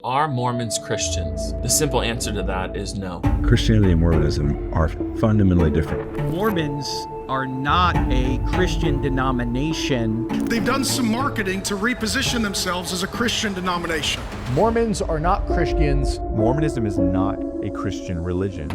Are Mormons Christians? The simple answer to that is no. Christianity and Mormonism are fundamentally different. Mormons are not a Christian denomination. They've done some marketing to reposition themselves as a Christian denomination. Mormons are not Christians. Mormonism is not a Christian religion.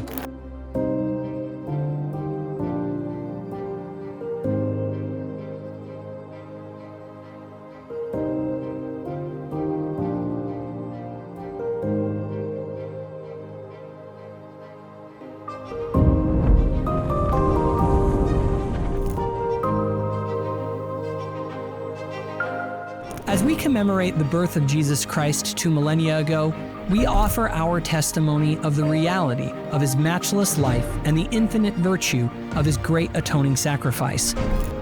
As we commemorate the birth of Jesus Christ 2 millennia ago, we offer our testimony of the reality of his matchless life and the infinite virtue of his great atoning sacrifice.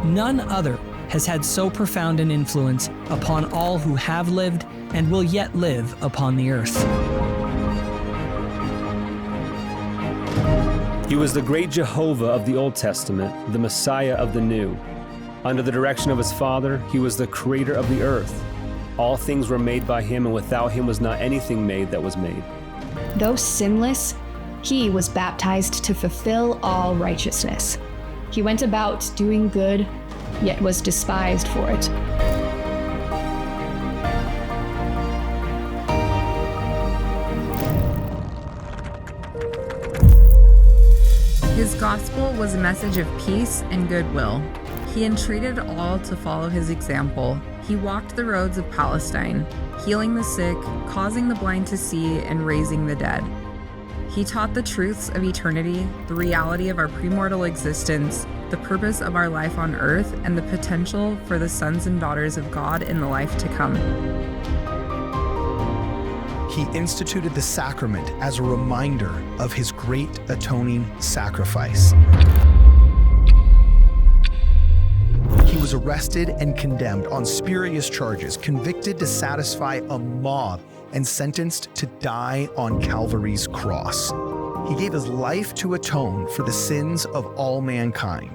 None other has had so profound an influence upon all who have lived and will yet live upon the earth. He was the great Jehovah of the Old Testament, the Messiah of the New. Under the direction of his Father, he was the creator of the earth. All things were made by him, and without him was not anything made that was made. Though sinless, he was baptized to fulfill all righteousness. He went about doing good, yet was despised for it. His gospel was a message of peace and goodwill. He entreated all to follow his example. He walked the roads of Palestine, healing the sick, causing the blind to see, and raising the dead. He taught the truths of eternity, the reality of our premortal existence, the purpose of our life on earth, and the potential for the sons and daughters of God in the life to come. He instituted the sacrament as a reminder of his great atoning sacrifice. He was arrested and condemned on spurious charges, convicted to satisfy a mob, and sentenced to die on Calvary's cross. He gave his life to atone for the sins of all mankind.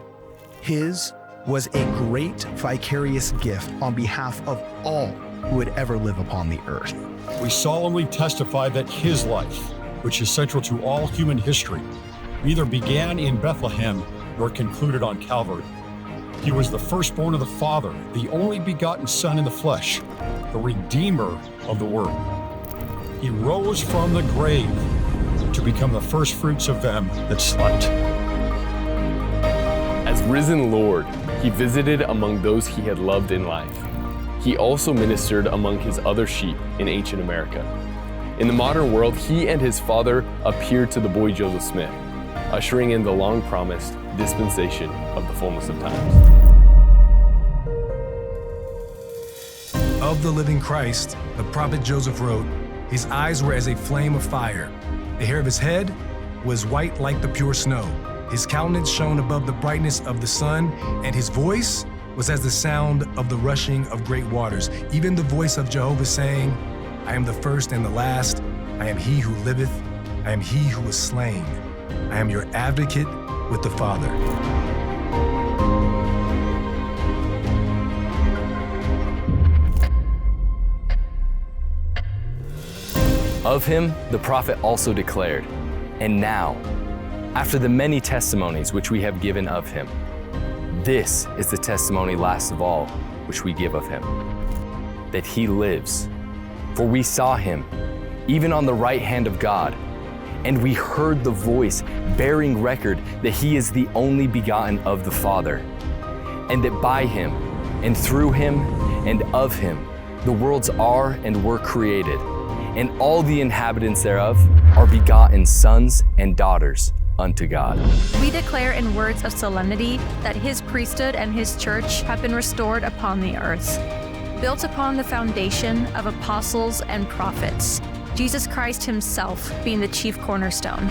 His was a great vicarious gift on behalf of all who would ever live upon the earth. We solemnly testify that his life, which is central to all human history, neither began in Bethlehem nor concluded on Calvary. He was the firstborn of the Father, the only begotten Son in the flesh, the Redeemer of the world. He rose from the grave to become the firstfruits of them that slept. As risen Lord, he visited among those he had loved in life. He also ministered among his other sheep in ancient America. In the modern world, he and his Father appeared to the boy Joseph Smith, ushering in the long-promised dispensation of the fullness of times. Of the living Christ, the prophet Joseph wrote, "His eyes were as a flame of fire. The hair of his head was white like the pure snow. His countenance shone above the brightness of the sun, and his voice was as the sound of the rushing of great waters. Even the voice of Jehovah saying, I am the first and the last. I am he who liveth. I am he who was slain. I am your advocate with the Father." Of him, the prophet also declared, "And now, after the many testimonies which we have given of him, this is the testimony last of all which we give of him, that he lives. For we saw him, even on the right hand of God, and we heard the voice bearing record that he is the only begotten of the Father, and that by him, and through him, and of him, the worlds are and were created, and all the inhabitants thereof are begotten sons and daughters unto God." We declare in words of solemnity that his priesthood and his church have been restored upon the earth, built upon the foundation of apostles and prophets, Jesus Christ himself being the chief cornerstone.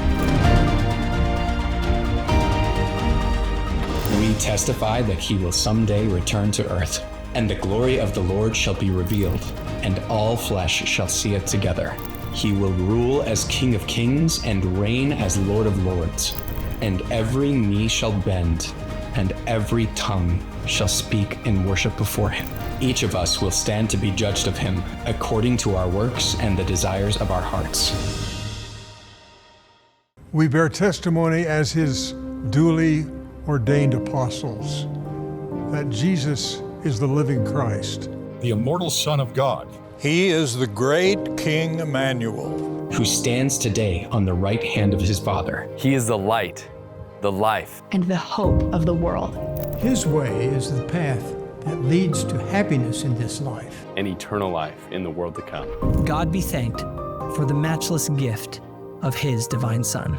We testify that he will someday return to earth, and the glory of the Lord shall be revealed, and all flesh shall see it together. He will rule as King of kings and reign as Lord of lords, and every knee shall bend, and every tongue shall speak in worship before him. Each of us will stand to be judged of him according to our works and the desires of our hearts. We bear testimony as his duly ordained apostles that Jesus is the living Christ, the immortal Son of God. He is the great King Emmanuel, who stands today on the right hand of his Father. He is the light, the life, and the hope of the world. His way is the path that leads to happiness in this life and eternal life in the world to come. God be thanked for the matchless gift of his divine Son.